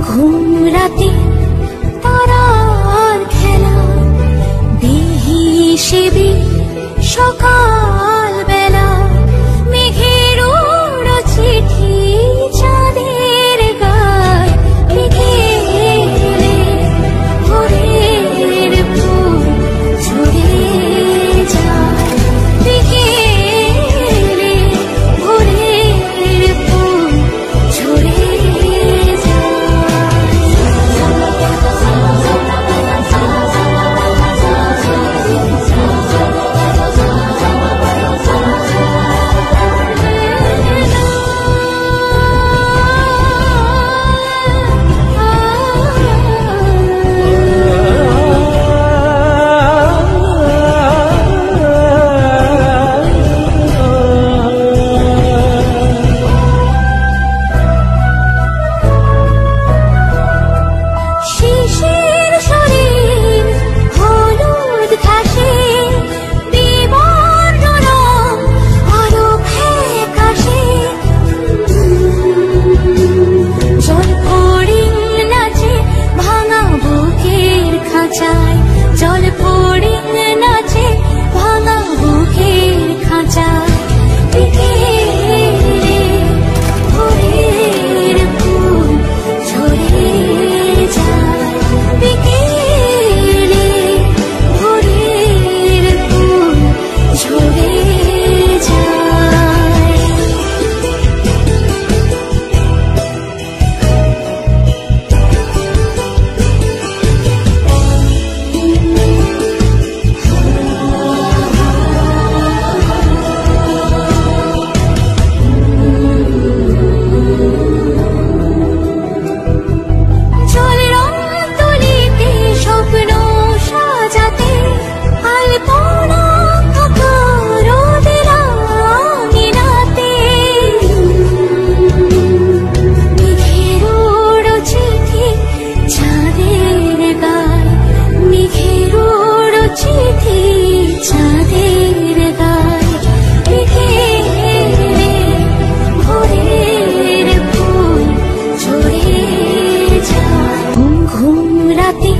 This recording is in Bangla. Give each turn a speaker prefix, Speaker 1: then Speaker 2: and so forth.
Speaker 1: ঘুম রাতে তারার খেলা দেহি সেবি সকাল বেলা মেঘের ওড়া চিঠি চাঁদের গায় বিকেলে ভোরের ফুল ঝরে যায় বিকেলে ভোরের ফুল ঝরে জল ফড়িং নাচে ভাঙা বুকের খাঁচায় বিকেলে ভোরের ফুল ঝরে যায় বিকেলে ভোরের ফুল ঝরে যায়। ঘুম রাতে